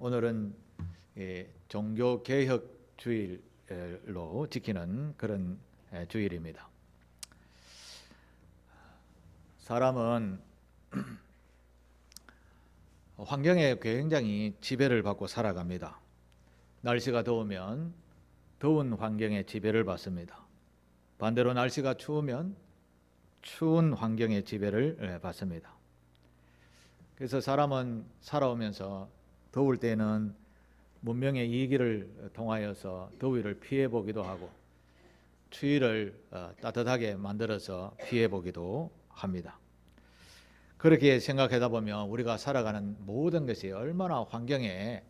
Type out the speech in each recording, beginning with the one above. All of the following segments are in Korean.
오늘은 종교개혁주일로 지키는 그런 주일입니다. 사람은 환경에 굉장히 지배를 받고 살아갑니다. 날씨가 더우면 더운 환경에 지배를 받습니다. 반대로 날씨가 추우면 추운 환경에 지배를 받습니다. 그래서 사람은 살아오면서 더울 때는 문명의 이기를 통하여서 더위를 피해 보기도 하고 추위를 따뜻하게 만들어서 피해 보기도 합니다. 그렇게 생각하다 보면 우리가 살아가는 모든 것이 얼마나 환경에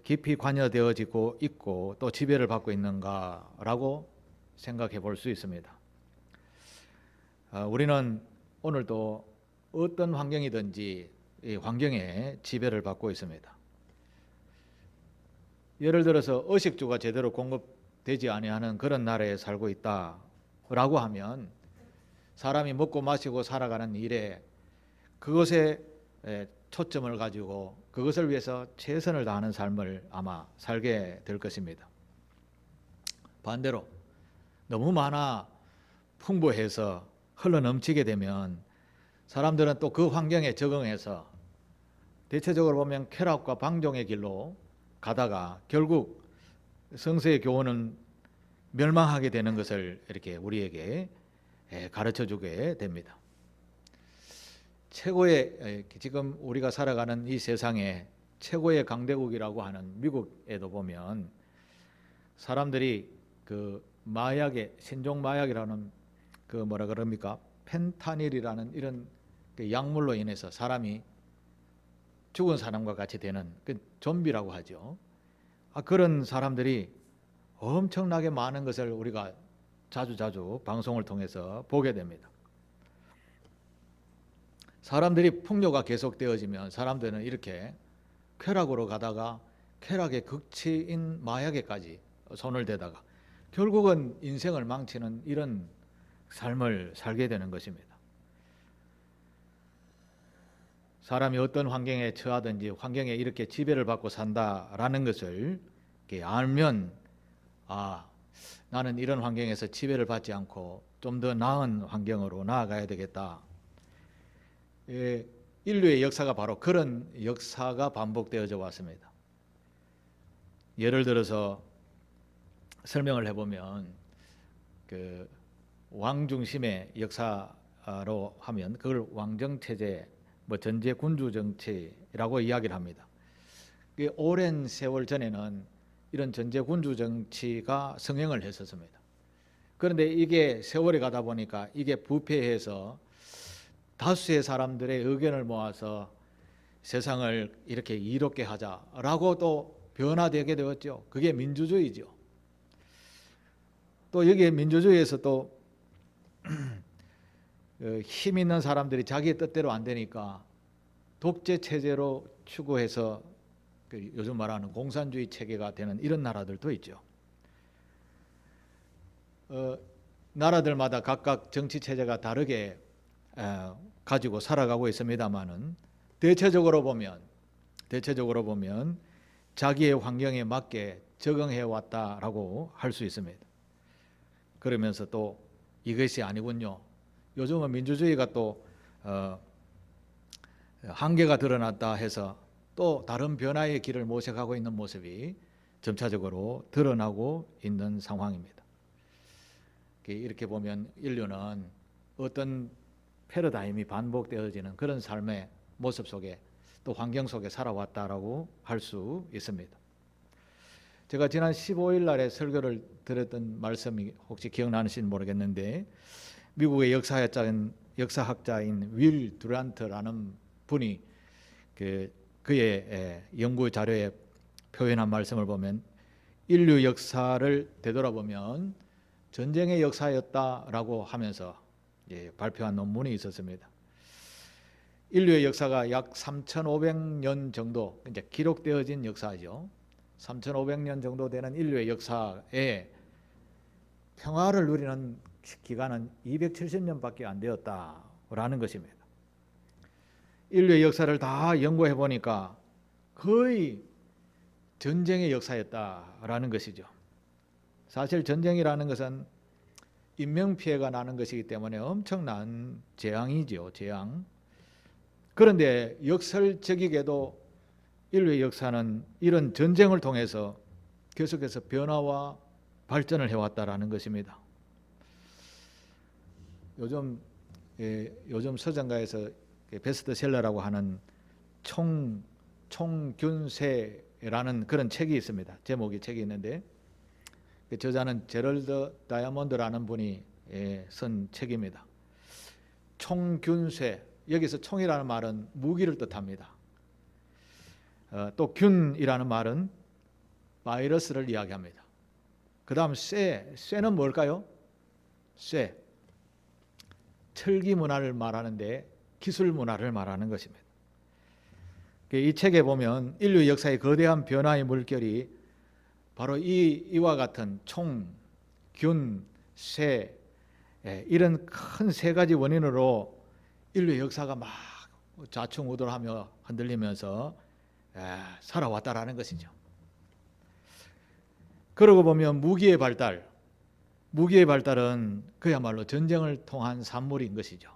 깊이 관여되어지고 있고 또 지배를 받고 있는가라고 생각해 볼 수 있습니다. 우리는 오늘도 어떤 환경이든지 이 환경에 지배를 받고 있습니다. 예를 들어서 의식주가 제대로 공급되지 아니하는 그런 나라에 살고 있다라고 하면 사람이 먹고 마시고 살아가는 일에 그것에 초점을 가지고 그것을 위해서 최선을 다하는 삶을 아마 살게 될 것입니다. 반대로 너무 많아 풍부해서 흘러넘치게 되면 사람들은 또 그 환경에 적응해서 대체적으로 보면 쾌락과 방종의 길로 가다가 결국 성서의 교훈은 멸망하게 되는 것을 이렇게 우리에게 가르쳐 주게 됩니다. 최고의 지금 우리가 살아가는 이 세상에 최고의 강대국이라고 하는 미국에도 보면 사람들이 그 마약의 신종 마약이라는 그 뭐라 그럽니까? 펜타닐이라는 이런 그 약물로 인해서 사람이 죽은 사람과 같이 되는 그 좀비라고 하죠. 그런 사람들이 엄청나게 많은 것을 우리가 자주 방송을 통해서 보게 됩니다. 사람들이 풍요가 계속되어지면 사람들은 이렇게 쾌락으로 가다가 쾌락의 극치인 마약에까지 손을 대다가 결국은 인생을 망치는 이런 삶을 살게 되는 것입니다. 사람이 어떤 환경에 처하든지 환경에 이렇게 지배를 받고 산다라는 것을 이렇게 알면 나는 이런 환경에서 지배를 받지 않고 좀 더 나은 환경으로 나아가야 되겠다. 인류의 역사가 바로 그런 역사가 반복되어져 왔습니다. 예를 들어서 설명을 해보면 그 왕중심의 역사로 하면 그걸 왕정체제 전제군주 정치라고 이야기를 합니다. 오랜 세월 전에는 이런 전제군주 정치가 성행을 했었습니다. 그런데 이게 세월이 가다 보니까 이게 부패해서 다수의 사람들의 의견을 모아서 세상을 이렇게 이롭게 하자라고 또 변화되게 되었죠. 그게 민주주의죠. 또 여기에 민주주의에서 또 힘 있는 사람들이 자기의 뜻대로 안 되니까 독재 체제로 추구해서 요즘 말하는 공산주의 체계가 되는 이런 나라들도 있죠. 나라들마다 각각 정치 체제가 다르게 가지고 살아가고 있습니다만은 대체적으로 보면 자기의 환경에 맞게 적응해 왔다라고 할 수 있습니다. 그러면서 또 이것이 아니군요. 요즘은 민주주의가 또 한계가 드러났다 해서 또 다른 변화의 길을 모색하고 있는 모습이 점차적으로 드러나고 있는 상황입니다. 이렇게 보면 인류는 어떤 패러다임이 반복되어지는 그런 삶의 모습 속에 또 환경 속에 살아왔다라고 할 수 있습니다. 제가 지난 15일 날에 설교를 드렸던 말씀이 혹시 기억나는지는 모르겠는데 미국의 역사학자인 윌 두란트라는 분이 그의 연구 자료에 표현한 말씀을 보면 인류 역사를 되돌아보면 전쟁의 역사였다라고 하면서 발표한 논문이 있었습니다. 인류의 역사가 약 3,500년 정도 이제 기록되어진 역사죠. 3,500년 정도 되는 인류의 역사에 평화를 누리는 기간은 270년밖에 안 되었다라는 것입니다. 인류의 역사를 다 연구해 보니까 거의 전쟁의 역사였다라는 것이죠. 사실 전쟁이라는 것은 인명피해가 나는 것이기 때문에 엄청난 재앙이죠. 재앙. 그런데 역설적이게도 인류의 역사는 이런 전쟁을 통해서 계속해서 변화와 발전을 해왔다라는 것입니다. 요즘 서점가에서 베스트셀러라고 하는 총균세라는 그런 책이 있습니다. 제목의 책이 있는데 저자는 제럴드 다이아몬드라는 분이 쓴 책입니다. 총균세, 여기서 총이라는 말은 무기를 뜻합니다. 또 균이라는 말은 바이러스를 이야기합니다. 그 다음 쇠는 뭘까요? 쇠, 철기 문화를 말하는데 기술 문화를 말하는 것입니다. 이 책에 보면 인류 역사의 거대한 변화의 물결이 바로 이와 같은 총, 균, 쇠, 이런 큰 세 가지 원인으로 인류의 역사가 막 좌충우돌하며 흔들리면서 살아왔다라는 것이죠. 그러고 보면 무기의 발달은 그야말로 전쟁을 통한 산물인 것이죠.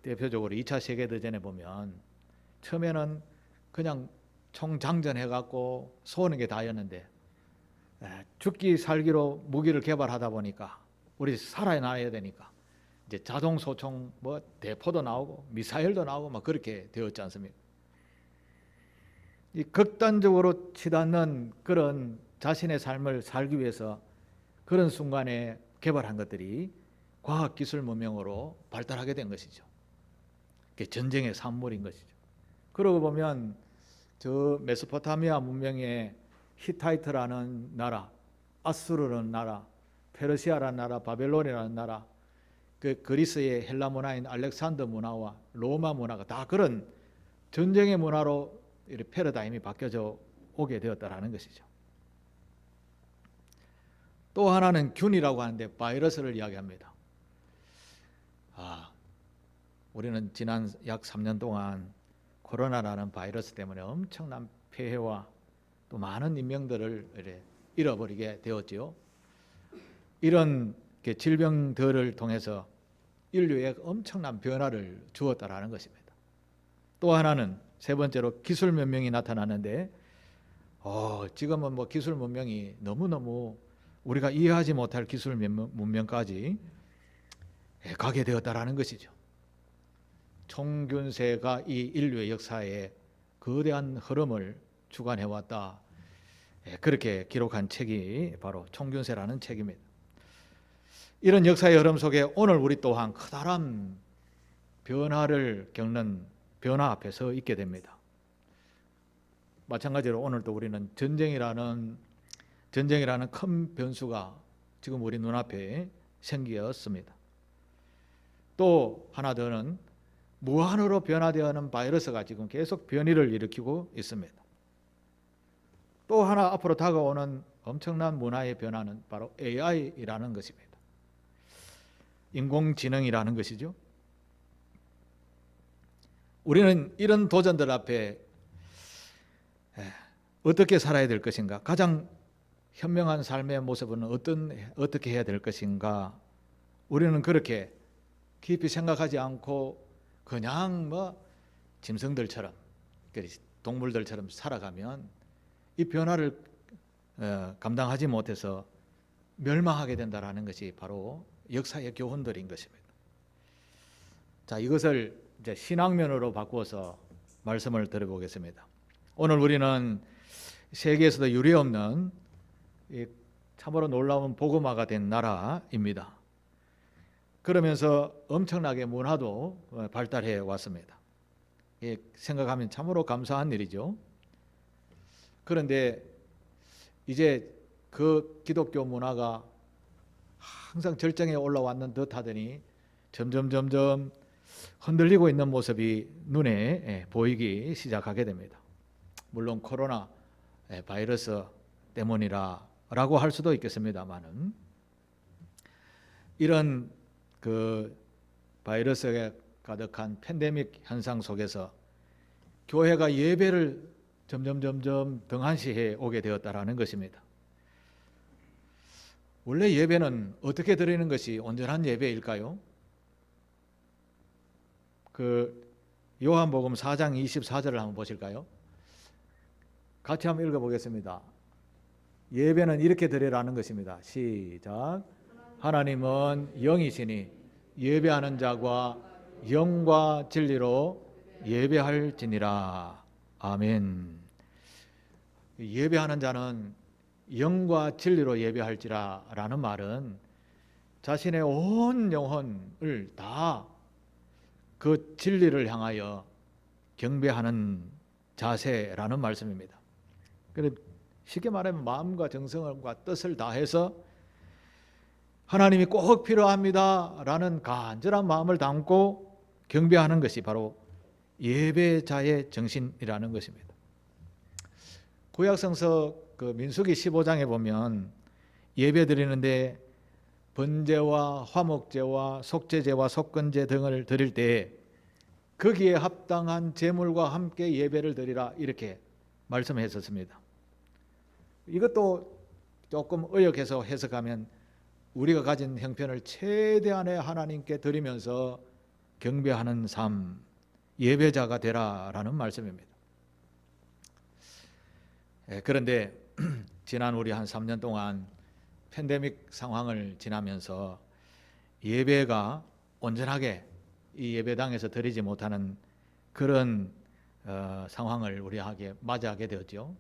대표적으로 2차 세계대전에 보면 처음에는 그냥 총장전해갖고 쏘는 게 다였는데 죽기 살기로 무기를 개발하다 보니까 우리 살아나야 되니까 이제 자동소총 뭐 대포도 나오고 미사일도 나오고 막 그렇게 되었지 않습니까? 이 극단적으로 치닫는 그런 자신의 삶을 살기 위해서 그런 순간에 개발한 것들이 과학기술 문명으로 발달하게 된 것이죠. 그게 전쟁의 산물인 것이죠. 그러고 보면 저 메소포타미아 문명의 히타이트라는 나라, 아수르라는 나라, 페르시아라는 나라, 바벨론이라는 나라, 그 그리스의 헬라 문화인 알렉산더 문화와 로마 문화가 다 그런 전쟁의 문화로 이렇게 패러다임이 바뀌어져 오게 되었다라는 것이죠. 또 하나는 균이라고 하는데 바이러스를 이야기합니다. 우리는 지난 약 3년 동안 코로나라는 바이러스 때문에 엄청난 폐해와 또 많은 인명들을 잃어버리게 되었지요. 이런 질병들을 통해서 인류에 엄청난 변화를 주었다라는 것입니다. 또 하나는 세 번째로 기술 문명이 나타나는데 지금은 뭐 기술 문명이 너무너무 우리가 이해하지 못할 기술 문명까지 가게 되었다라는 것이죠. 총균세가 이 인류의 역사에 거대한 흐름을 주관해왔다. 그렇게 기록한 책이 바로 총균세라는 책입니다. 이런 역사의 흐름 속에 오늘 우리 또한 커다란 변화를 겪는 변화 앞에 서 있게 됩니다. 마찬가지로 오늘도 우리는 전쟁이라는 큰 변수가 지금 우리 눈앞에 생겼습니다. 또 하나 더는 무한으로 변화되어가는 바이러스가 지금 계속 변이를 일으키고 있습니다. 또 하나 앞으로 다가오는 엄청난 문화의 변화는 바로 AI라는 것입니다. 인공지능이라는 것이죠. 우리는 이런 도전들 앞에 어떻게 살아야 될 것인가? 가장 현명한 삶의 모습은 어떻게 해야 될 것인가? 우리는 그렇게 깊이 생각하지 않고 그냥 뭐 짐승들처럼 동물들처럼 살아가면 이 변화를 감당하지 못해서 멸망하게 된다라는 것이 바로 역사의 교훈들인 것입니다. 자, 이것을 이제 신학면으로 바꾸어서 말씀을 드려보겠습니다. 오늘 우리는 세계에서도 유례없는 참으로 놀라운 복음화가 된 나라입니다. 그러면서 엄청나게 문화도 발달해 왔습니다. 생각하면 참으로 감사한 일이죠. 그런데 이제 그 기독교 문화가 항상 절정에 올라왔는 듯 하더니 점점 흔들리고 있는 모습이 눈에 보이기 시작하게 됩니다. 물론 코로나 바이러스 때문이라고 할 수도 있겠습니다만은 이런 그 바이러스에 가득한 팬데믹 현상 속에서 교회가 예배를 점점 등한시해 오게 되었다라는 것입니다. 원래 예배는 어떻게 드리는 것이 온전한 예배일까요? 요한복음 4장 24절을 한번 보실까요? 같이 한번 읽어보겠습니다. 예배는 이렇게 드리라는 것입니다. 시작. 하나님은 영이시니 예배하는 자가 영과 진리로 예배할지니라. 아멘. 예배하는 자는 영과 진리로 예배할지라 라는 말은 자신의 온 영혼을 다 그 진리를 향하여 경배하는 자세라는 말씀입니다. 그래서 쉽게 말하면 마음과 정성과 뜻을 다해서 하나님이 꼭 필요합니다 라는 간절한 마음을 담고 경배하는 것이 바로 예배자의 정신이라는 것입니다. 구약성서 민수기 15장에 보면 예배 드리는데 번제와 화목제와 속죄제와 속건제 등을 드릴 때 거기에 합당한 제물과 함께 예배를 드리라 이렇게 말씀했었습니다. 이것도 조금 의역해서 해석하면 우리가 가진 형편을 최대한의 하나님께 드리면서 경배하는 삶, 예배자가 되라라는 말씀입니다. 그런데 지난 우리 한 3년 동안 팬데믹 상황을 지나면서 예배가 온전하게 이 예배당에서 드리지 못하는 그런 상황을 우리에게 맞이하게 되었죠.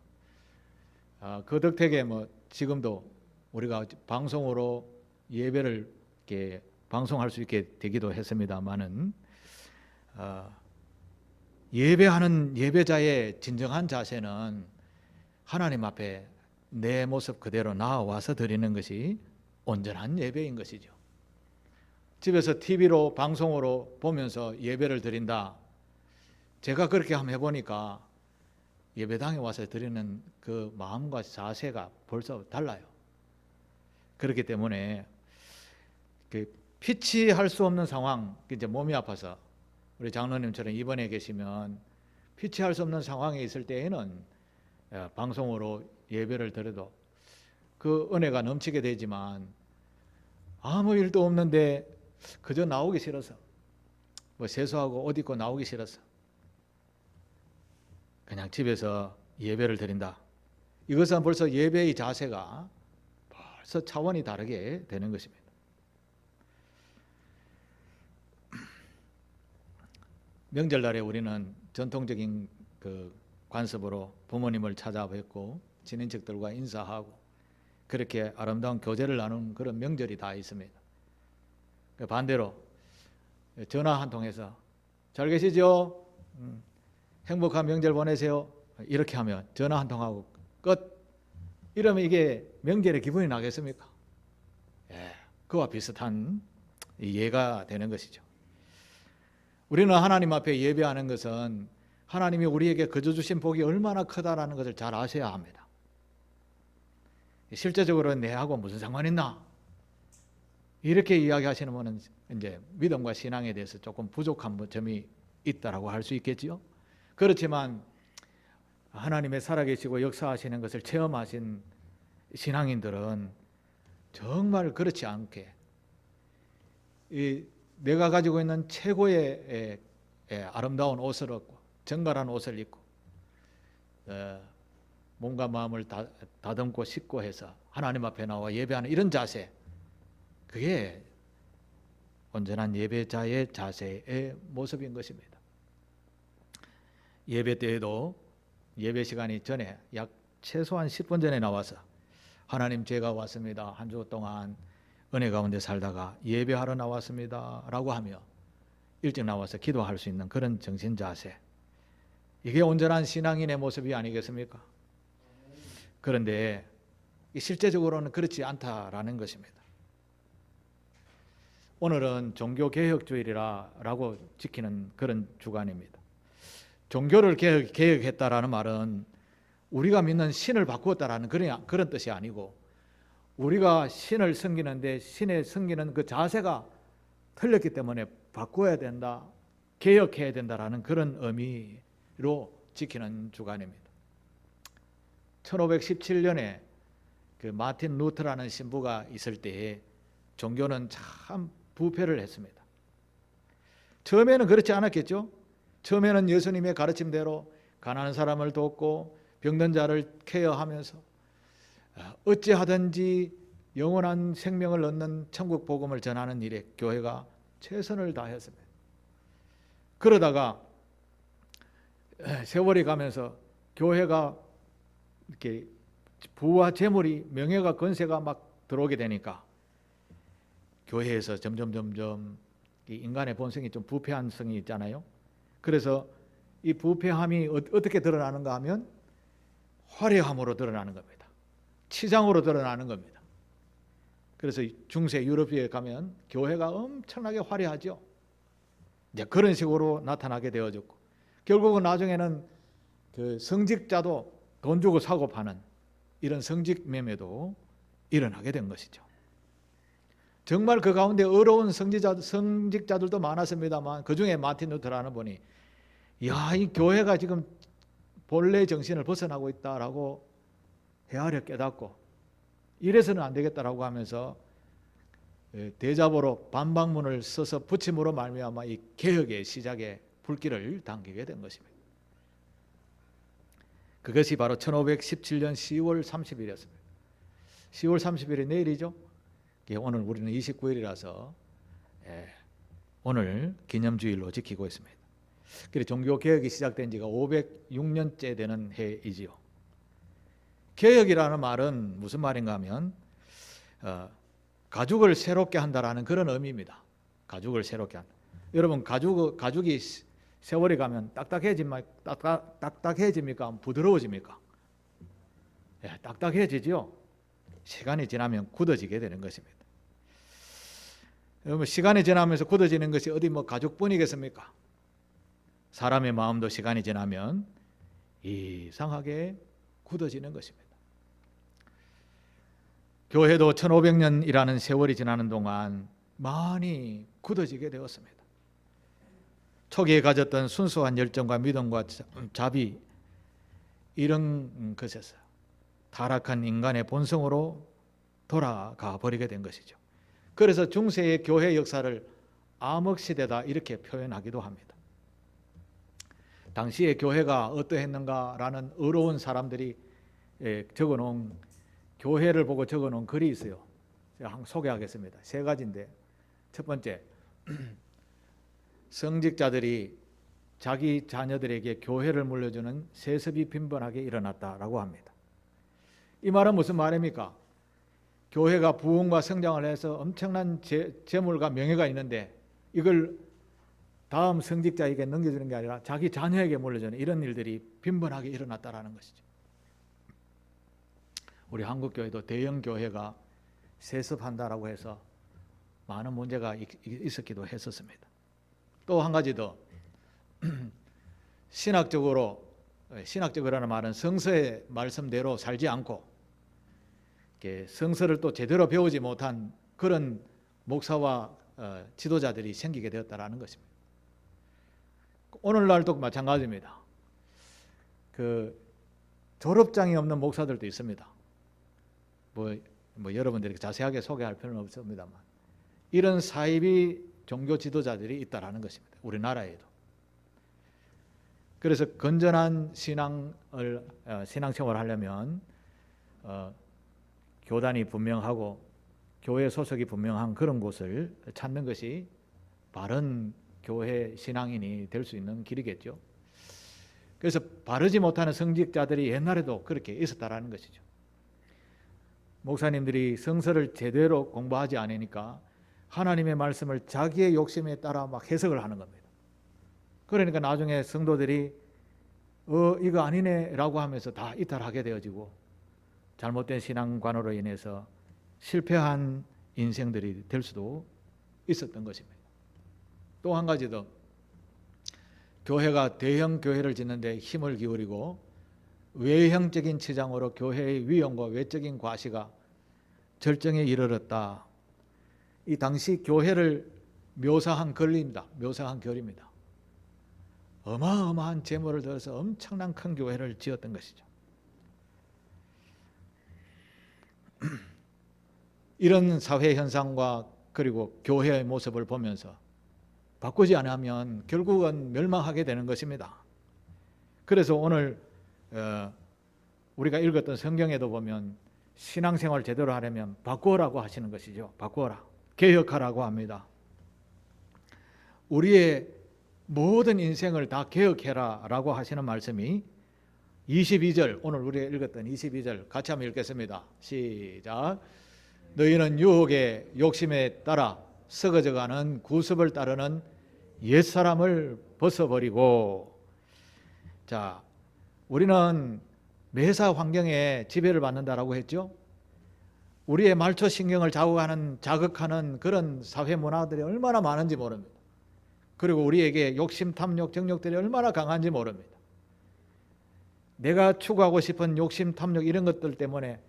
그 덕택에 지금도 우리가 방송으로 예배를 이렇게 방송할 수 있게 되기도 했습니다만은 예배하는 예배자의 진정한 자세는 하나님 앞에 내 모습 그대로 나와서 드리는 것이 온전한 예배인 것이죠. 집에서 TV로 방송으로 보면서 예배를 드린다. 제가 그렇게 한번 해보니까 예배당에 와서 드리는 그 마음과 자세가 벌써 달라요. 그렇기 때문에 피치할 수 없는 상황, 이제 몸이 아파서 우리 장로님처럼 입원해 계시면 피치할 수 없는 상황에 있을 때에는 방송으로 예배를 드려도 그 은혜가 넘치게 되지만 아무 일도 없는데 그저 나오기 싫어서 세수하고 옷 입고 나오기 싫어서 그냥 집에서 예배를 드린다. 이것은 벌써 예배의 자세가 벌써 차원이 다르게 되는 것입니다. 명절날에 우리는 전통적인 관습으로 부모님을 찾아뵙고 친인척들과 인사하고 그렇게 아름다운 교제를 나누는 그런 명절이 다 있습니다. 반대로 전화 한 통해서 잘 계시죠? 행복한 명절 보내세요. 이렇게 하면 전화 한 통하고 끝. 이러면 이게 명절에 기분이 나겠습니까? 그와 비슷한 예가 되는 것이죠. 우리는 하나님 앞에 예배하는 것은 하나님이 우리에게 거저 주신 복이 얼마나 크다라는 것을 잘 아셔야 합니다. 실제적으로 내하고 무슨 상관 있나? 이렇게 이야기하시는 분은 이제 믿음과 신앙에 대해서 조금 부족한 점이 있다라고 할 수 있겠지요. 그렇지만 하나님의 살아계시고 역사하시는 것을 체험하신 신앙인들은 정말 그렇지 않게 내가 가지고 있는 최고의 아름다운 옷을 얻고 정갈한 옷을 입고 몸과 마음을 다듬고 씻고 해서 하나님 앞에 나와 예배하는 이런 자세, 그게 온전한 예배자의 자세의 모습인 것입니다. 예배 때에도 예배 시간이 전에 약 최소한 10분 전에 나와서 하나님 제가 왔습니다. 한 주 동안 은혜 가운데 살다가 예배하러 나왔습니다 라고 하며 일찍 나와서 기도할 수 있는 그런 정신 자세, 이게 온전한 신앙인의 모습이 아니겠습니까? 그런데 실제적으로는 그렇지 않다라는 것입니다. 오늘은 종교개혁주일이라고 지키는 그런 주간입니다. 종교를 개혁했다라는 말은 우리가 믿는 신을 바꾸었다라는 그런 뜻이 아니고, 우리가 신을 섬기는데 신에 섬기는 그 자세가 틀렸기 때문에 바꿔야 된다, 개혁해야 된다라는 그런 의미로 지키는 주간입니다. 1517년에 그 마틴 루터라는 신부가 있을 때에 종교는 참 부패를 했습니다. 처음에는 그렇지 않았겠죠. 처음에는 예수님의 가르침대로 가난한 사람을 돕고 병든 자를 케어하면서 어찌하든지 영원한 생명을 얻는 천국 복음을 전하는 일에 교회가 최선을 다했습니다. 그러다가 세월이 가면서 교회가 이렇게 부와 재물이, 명예가, 권세가 막 들어오게 되니까 교회에서 점점 이 인간의 본성이 좀 부패한 성이 있잖아요. 그래서 이 부패함이 어떻게 드러나는가 하면 화려함으로 드러나는 겁니다. 치장으로 드러나는 겁니다. 그래서 중세 유럽에 가면 교회가 엄청나게 화려하죠. 이제 그런 식으로 나타나게 되어졌고, 결국은 나중에는 그 성직자도 돈 주고 사고 파는 이런 성직 매매도 일어나게 된 것이죠. 정말 그 가운데 어려운 성직자들도 많았습니다만, 그 중에 마틴 루터라는 분이 이 교회가 지금 본래 정신을 벗어나고 있다라고 헤아려 깨닫고, 이래서는 안 되겠다라고 하면서 대자보로 반박문을 써서 부침으로 말미암아 이 개혁의 시작에 불길을 당기게 된 것입니다. 그것이 바로 1517년 10월 30일이었습니다. 10월 30일이 내일이죠. 오늘 우리는 29일이라서 오늘 기념주일로 지키고 있습니다. 그래서 종교개혁이 시작된 지가 506년째 되는 해이지요. 개혁이라는 말은 무슨 말인가 하면 가죽을 새롭게 한다라는 그런 의미입니다. 가죽을 새롭게 한다. 여러분, 가죽이 세월이 가면 딱딱해집니까? 부드러워집니까? 딱딱해지죠. 시간이 지나면 굳어지게 되는 것입니다. 여러분, 시간이 지나면서 굳어지는 것이 어디 가죽뿐이겠습니까? 사람의 마음도 시간이 지나면 이상하게 굳어지는 것입니다. 교회도 1500년이라는 세월이 지나는 동안 많이 굳어지게 되었습니다. 초기에 가졌던 순수한 열정과 믿음과 자비, 이런 것에서 타락한 인간의 본성으로 돌아가 버리게 된 것이죠. 그래서 중세의 교회 역사를 암흑시대다 이렇게 표현하기도 합니다. 당시의 교회가 어떠했는가라는 어려운 사람들이 적어놓은, 교회를 보고 적어놓은 글이 있어요. 제가 한번 소개하겠습니다. 3가지인데, 첫 번째, 성직자들이 자기 자녀들에게 교회를 물려주는 세습이 빈번하게 일어났다라고 합니다. 이 말은 무슨 말입니까? 교회가 부흥과 성장을 해서 엄청난 재물과 명예가 있는데 이걸 다음 성직자에게 넘겨주는 게 아니라 자기 자녀에게 물려주는 이런 일들이 빈번하게 일어났다라는 것이죠. 우리 한국교회도 대형 교회가 세습한다라고 해서 많은 문제가 있었기도 했었습니다. 또 한 가지 더, 신학적으로라는 말은 성서의 말씀대로 살지 않고 성서를 또 제대로 배우지 못한 그런 목사와 지도자들이 생기게 되었다라는 것입니다. 오늘날도 마찬가지입니다. 그 졸업장이 없는 목사들도 있습니다. 여러분들이 자세하게 소개할 필요는 없습니다만, 이런 사이비 종교 지도자들이 있다라는 것입니다. 우리나라에도. 그래서 건전한 신앙생활을 하려면 교단이 분명하고 교회 소속이 분명한 그런 곳을 찾는 것이 바른 교회 신앙인이 될 수 있는 길이겠죠. 그래서 바르지 못하는 성직자들이 옛날에도 그렇게 있었다라는 것이죠. 목사님들이 성서를 제대로 공부하지 않으니까 하나님의 말씀을 자기의 욕심에 따라 막 해석을 하는 겁니다. 그러니까 나중에 성도들이 이거 아니네 라고 하면서 다 이탈하게 되어지고 잘못된 신앙관으로 인해서 실패한 인생들이 될 수도 있었던 것입니다. 또 한 가지 더, 교회가 대형 교회를 짓는데 힘을 기울이고 외형적인 치장으로 교회의 위용과 외적인 과시가 절정에 이르렀다. 이 당시 교회를 묘사한 글입니다. 묘사한 결입니다. 어마어마한 재물을 들어서 엄청난 큰 교회를 지었던 것이죠. 이런 사회 현상과 그리고 교회의 모습을 보면서 바꾸지 않으면 결국은 멸망하게 되는 것입니다. 그래서 오늘 우리가 읽었던 성경에도 보면 신앙생활 제대로 하려면 바꾸어라고 하시는 것이죠. 바꾸어라. 개혁하라고 합니다. 우리의 모든 인생을 다 개혁해라 라고 하시는 말씀이 22절, 오늘 우리가 읽었던 22절 같이 한번 읽겠습니다. 시작. 너희는 유혹의 욕심에 따라 썩어져가는 구습을 따르는 옛사람을 벗어버리고. 자, 우리는 매사 환경에 지배를 받는다라고 했죠. 우리의 말초신경을 자극하는 그런 사회 문화들이 얼마나 많은지 모릅니다. 그리고 우리에게 욕심, 탐욕, 정욕들이 얼마나 강한지 모릅니다. 내가 추구하고 싶은 욕심, 탐욕 이런 것들 때문에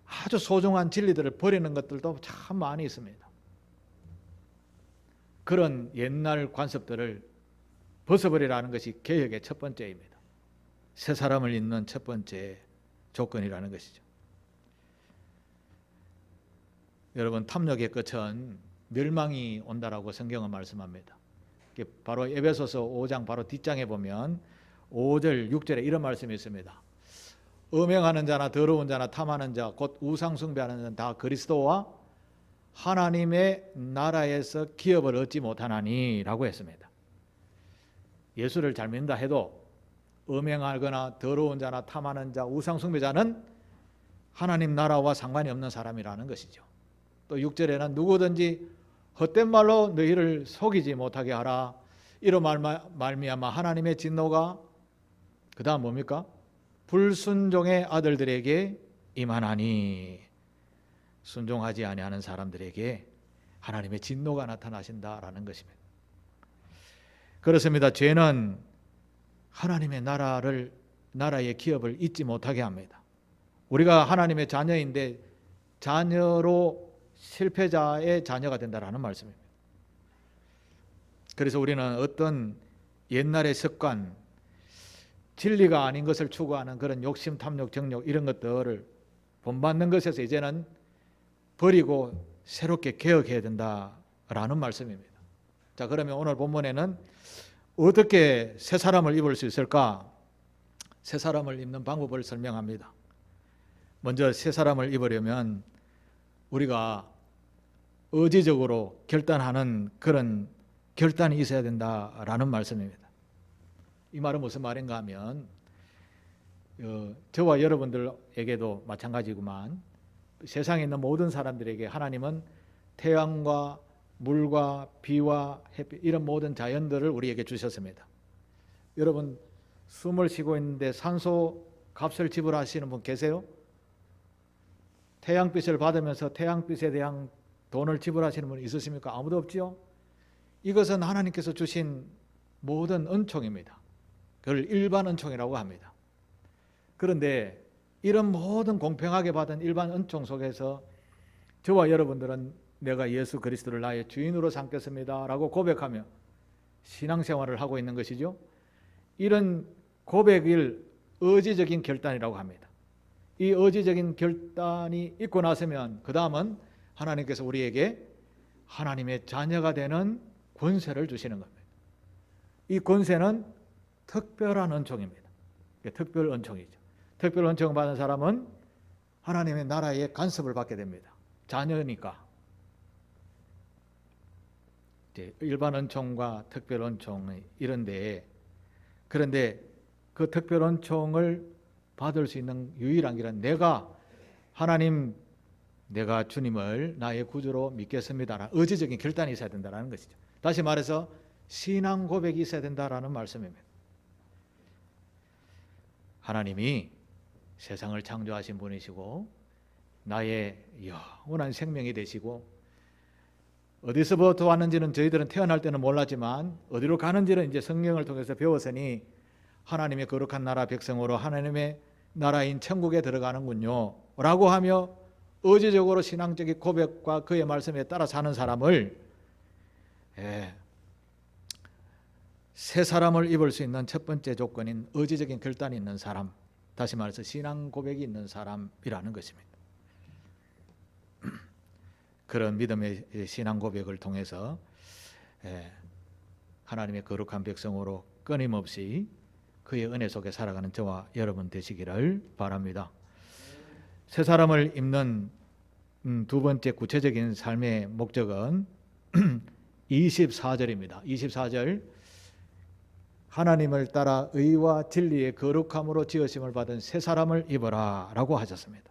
아주 소중한 진리들을 버리는 것들도 참 많이 있습니다. 그런 옛날 관습들을 벗어버리라는 것이 개혁의 첫 번째입니다. 새 사람을 잇는 첫 번째 조건이라는 것이죠. 여러분, 탐욕의 끝은 멸망이 온다라고 성경은 말씀합니다. 바로 에베소서 5장 바로 뒷장에 보면 5절, 6절에 이런 말씀이 있습니다. 음행하는 자나 더러운 자나 탐하는 자 곧 우상 숭배하는 자는 다 그리스도와 하나님의 나라에서 기업을 얻지 못하나니 라고 했습니다. 예수를 잘 믿는다 해도 음행하거나 더러운 자나 탐하는 자, 우상 숭배자는 하나님 나라와 상관이 없는 사람이라는 것이죠. 또 6절에는 누구든지 헛된 말로 너희를 속이지 못하게 하라. 이로 말미암아 하나님의 진노가 그 다음 뭡니까? 불순종의 아들들에게 임하나니. 순종하지 아니하는 사람들에게 하나님의 진노가 나타나신다라는 것입니다. 그렇습니다. 죄는 하나님의 나라의 기업을 잊지 못하게 합니다. 우리가 하나님의 자녀인데 자녀로 실패자의 자녀가 된다라는 말씀입니다. 그래서 우리는 어떤 옛날의 습관, 진리가 아닌 것을 추구하는 그런 욕심, 탐욕, 정욕 이런 것들을 본받는 것에서 이제는 버리고 새롭게 개혁해야 된다라는 말씀입니다. 자, 그러면 오늘 본문에는 어떻게 새 사람을 입을 수 있을까? 새 사람을 입는 방법을 설명합니다. 먼저 새 사람을 입으려면 우리가 의지적으로 결단하는 그런 결단이 있어야 된다라는 말씀입니다. 이 말은 무슨 말인가 하면 저와 여러분들에게도 마찬가지구만 세상에 있는 모든 사람들에게 하나님은 태양과 물과 비와 햇빛 이런 모든 자연들을 우리에게 주셨습니다. 여러분 숨을 쉬고 있는데 산소 값을 지불하시는 분 계세요? 태양빛을 받으면서 태양빛에 대한 돈을 지불하시는 분 있으십니까? 아무도 없죠? 이것은 하나님께서 주신 모든 은총입니다. 그걸 일반 은총이라고 합니다. 그런데 이런 모든 공평하게 받은 일반 은총 속에서 저와 여러분들은 내가 예수 그리스도를 나의 주인으로 삼겠습니다 라고 고백하며 신앙생활을 하고 있는 것이죠. 이런 고백을 의지적인 결단이라고 합니다. 이 의지적인 결단이 있고 나서면 그 다음은 하나님께서 우리에게 하나님의 자녀가 되는 권세를 주시는 겁니다. 이 권세는 특별한 은총입니다. 특별 은총이죠. 특별 은총을 받은 사람은 하나님의 나라의 간섭을 받게 됩니다. 자녀니까. 일반 은총과 특별 은총이 이런데 그런데 그 특별 은총을 받을 수 있는 유일한 길은 내가 주님을 나의 구주로 믿겠습니다. 의지적인 결단이 있어야 된다는 것이죠. 다시 말해서 신앙 고백이 있어야 된다는 말씀입니다. 하나님이 세상을 창조하신 분이시고 나의 영원한 생명이 되시고 어디서부터 왔는지는 저희들은 태어날 때는 몰랐지만 어디로 가는지는 이제 성경을 통해서 배웠으니 하나님의 거룩한 나라 백성으로 하나님의 나라인 천국에 들어가는군요 라고 하며 의지적으로 신앙적인 고백과 그의 말씀에 따라 사는 사람을 새 사람을 입을 수 있는 첫 번째 조건인 의지적인 결단이 있는 사람, 다시 말해서 신앙 고백이 있는 사람이라는 것입니다. 그런 믿음의 신앙 고백을 통해서 하나님의 거룩한 백성으로 끊임없이 그의 은혜 속에 살아가는 저와 여러분 되시기를 바랍니다. 새 사람을 입는 두 번째 구체적인 삶의 목적은 24절입니다. 24절, 하나님을 따라 의와 진리의 거룩함으로 지으심을 받은 새 사람을 입어라 라고 하셨습니다.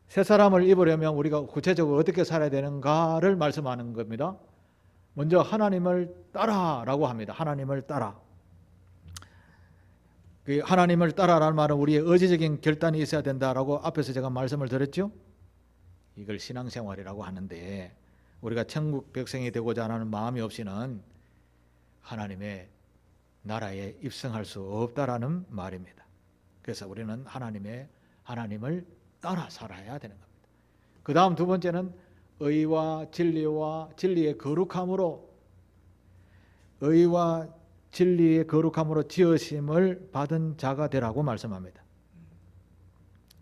새 사람을 입으려면 우리가 구체적으로 어떻게 살아야 되는가를 말씀하는 겁니다. 먼저 하나님을 따라라고 합니다. 하나님을 따라. 하나님을 따라라는 말은 우리의 의지적인 결단이 있어야 된다라고 앞에서 제가 말씀을 드렸죠. 이걸 신앙생활이라고 하는데, 우리가 천국 백성이 되고자 하는 마음이 없이는 하나님의 나라에 입성할 수 없다라는 말입니다. 그래서 우리는 하나님을 따라 살아야 되는 겁니다. 그 다음 두 번째는 의와 진리의 거룩함으로 지으심을 받은 자가 되라고 말씀합니다.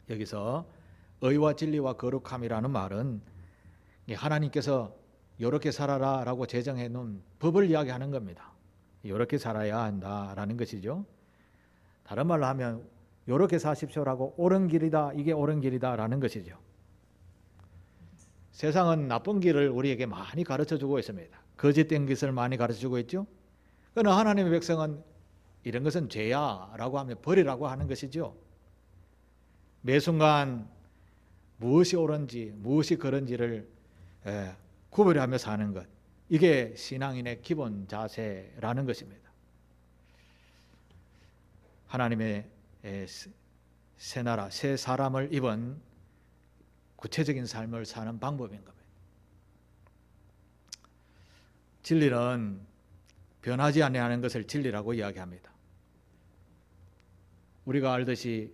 여기서 의와 진리와 거룩함이라는 말은 하나님께서 이렇게 살아라 라고 제정해 놓은 법을 이야기하는 겁니다. 이렇게 살아야 한다라는 것이죠. 다른 말로 하면 이렇게 사십시오라고 옳은 길이다, 이게 옳은 길이다 라는 것이죠. 세상은 나쁜 길을 우리에게 많이 가르쳐주고 있습니다. 거짓된 것을 많이 가르쳐주고 있죠. 그러나 하나님의 백성은 이런 것은 죄야 라고 하면 버리라고 하는 것이죠. 매 순간 무엇이 옳은지 무엇이 그런지를 구별하며 사는 것, 이게 신앙인의 기본 자세라는 것입니다. 하나님의 새 나라, 새 사람을 입은 구체적인 삶을 사는 방법인 겁니다. 진리는 변하지 아니하는 것을 진리라고 이야기합니다. 우리가 알듯이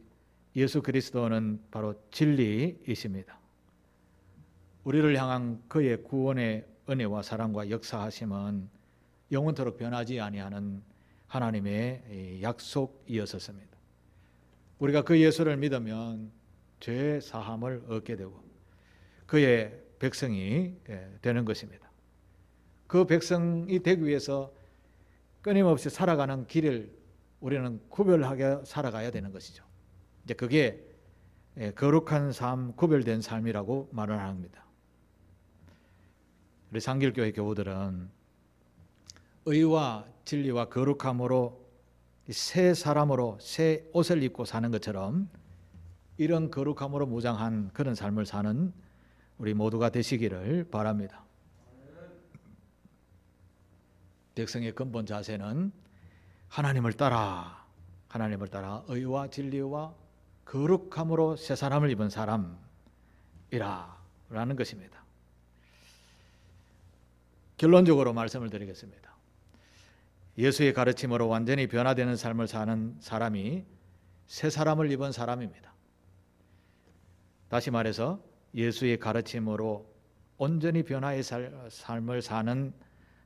예수 그리스도는 바로 진리이십니다. 우리를 향한 그의 구원의 은혜와 사랑과 역사하심은 영원토록 변하지 아니하는 하나님의 약속이었습니다. 우리가 그 예수를 믿으면 죄 사함을 얻게 되고 그의 백성이 되는 것입니다. 그 백성이 되기 위해서 끊임없이 살아가는 길을 우리는 구별하게 살아가야 되는 것이죠. 이제 그게 거룩한 삶, 구별된 삶이라고 말을 합니다. 우리 상길교회 교우들은 의와 진리와 거룩함으로 새 사람으로 새 옷을 입고 사는 것처럼 이런 거룩함으로 무장한 그런 삶을 사는 우리 모두가 되시기를 바랍니다. 백성의 근본 자세는 하나님을 따라 의와 진리와 거룩함으로 새 사람을 입은 사람이라는 것입니다. 결론적으로 말씀을 드리겠습니다. 예수의 가르침으로 완전히 변화되는 삶을 사는 사람이 새 사람을 입은 사람입니다. 다시 말해서 예수의 가르침으로 온전히 변화의 삶을 사는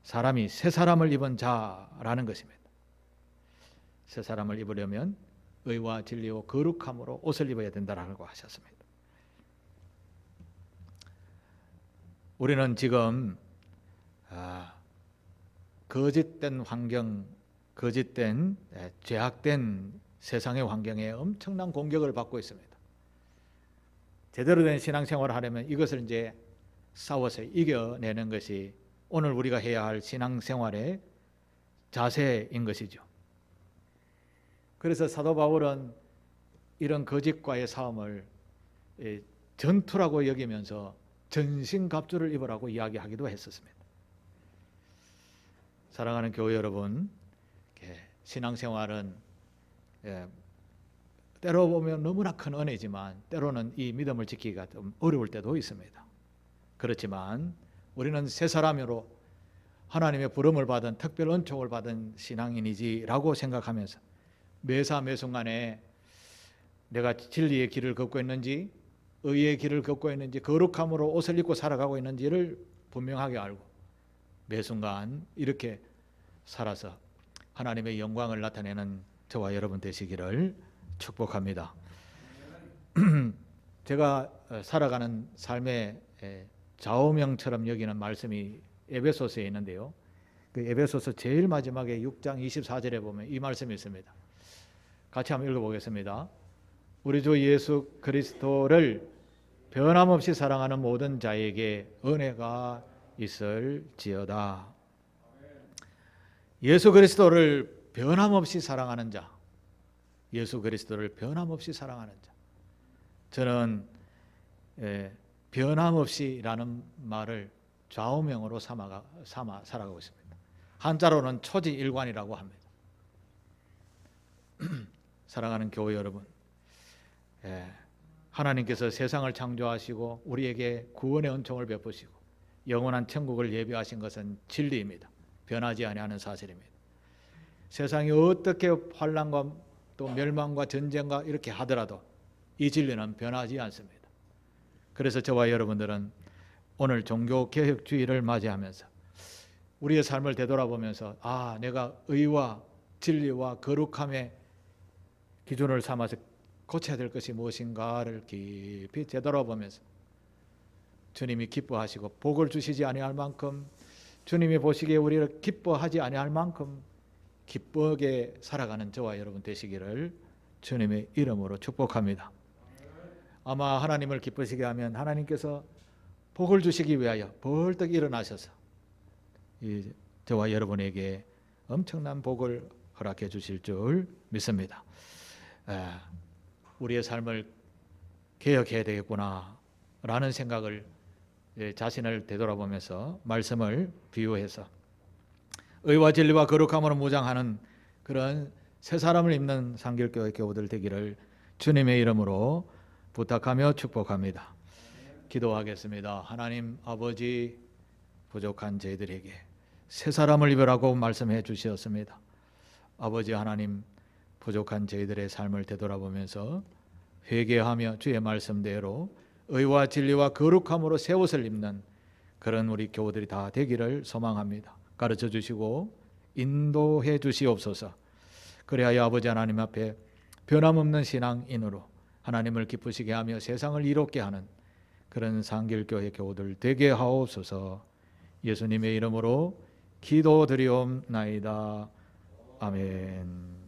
사람이 새 사람을 입은 자라는 것입니다. 새 사람을 입으려면 의와 진리와 거룩함으로 옷을 입어야 된다라고 하셨습니다. 우리는 지금 거짓된 환경, 거짓된 죄악된 세상의 환경에 엄청난 공격을 받고 있습니다. 제대로 된 신앙생활을 하려면 이것을 이제 싸워서 이겨내는 것이 오늘 우리가 해야 할 신앙생활의 자세인 것이죠. 그래서 사도 바울은 이런 거짓과의 싸움을 전투라고 여기면서 전신갑주를 입으라고 이야기하기도 했었습니다. 사랑하는 교회 여러분, 신앙생활은 때로 보면 너무나 큰 은혜지만 때로는 이 믿음을 지키기가 좀 어려울 때도 있습니다. 그렇지만 우리는 새 사람으로 하나님의 부름을 받은 특별 은총을 받은 신앙인이지라고 생각하면서 매사 매순간에 내가 진리의 길을 걷고 있는지 의의 길을 걷고 있는지 거룩함으로 옷을 입고 살아가고 있는지를 분명하게 알고 매순간 이렇게 살아서 하나님의 영광을 나타내는 저와 여러분 되시기를 축복합니다. 제가 살아가는 삶의 좌우명처럼 여기는 말씀이 에베소서에 있는데요. 그 에베소서 제일 마지막에 6장 24절에 보면 이 말씀이 있습니다. 같이 한번 읽어보겠습니다. 우리 주 예수 그리스도를 변함없이 사랑하는 모든 자에게 은혜가 있을지어다. 예수 그리스도를 변함없이 사랑하는 자, 예수 그리스도를 변함없이 사랑하는 자. 저는 변함없이라는 말을 좌우명으로 삼아 살아가고 있습니다. 한자로는 초지일관이라고 합니다. 사랑하는 교회 여러분, 하나님께서 세상을 창조하시고 우리에게 구원의 은총을 베푸시고 영원한 천국을 예비하신 것은 진리입니다. 변하지 아니하는 사실입니다. 세상이 어떻게 환난과 또 멸망과 전쟁과 이렇게 하더라도 이 진리는 변하지 않습니다. 그래서 저와 여러분들은 오늘 종교개혁주의를 맞이하면서 우리의 삶을 되돌아보면서 내가 의와 진리와 거룩함의 기준을 삼아서 고쳐야 될 것이 무엇인가를 깊이 되돌아보면서 주님이 기뻐하시고 복을 주시지 아니할 만큼 주님이 보시기에 우리를 기뻐하지 아니할 만큼 기쁘게 살아가는 저와 여러분 되시기를 주님의 이름으로 축복합니다. 아마 하나님을 기쁘시게 하면 하나님께서 복을 주시기 위하여 벌떡 일어나셔서 저와 여러분에게 엄청난 복을 허락해 주실 줄 믿습니다. 우리의 삶을 개혁해야 되겠구나 라는 생각을 자신을 되돌아보면서 말씀을 비유해서 의와 진리와 거룩함으로 무장하는 그런 새 사람을 입는 상길교회 교우들 되기를 주님의 이름으로 부탁하며 축복합니다. 기도하겠습니다. 하나님 아버지, 부족한 저희들에게 새 사람을 입으라고 말씀해 주셨습니다. 아버지 하나님, 부족한 저희들의 삶을 되돌아보면서 회개하며 주의 말씀대로 의와 진리와 거룩함으로 새 옷을 입는 그런 우리 교우들이 다 되기를 소망합니다. 가르쳐 주시고 인도해 주시옵소서. 그래야 아버지 하나님 앞에 변함없는 신앙인으로 하나님을 기쁘시게 하며 세상을 이롭게 하는 그런 상길교회 교우들 되게 하옵소서. 예수님의 이름으로 기도드리옵나이다. 아멘.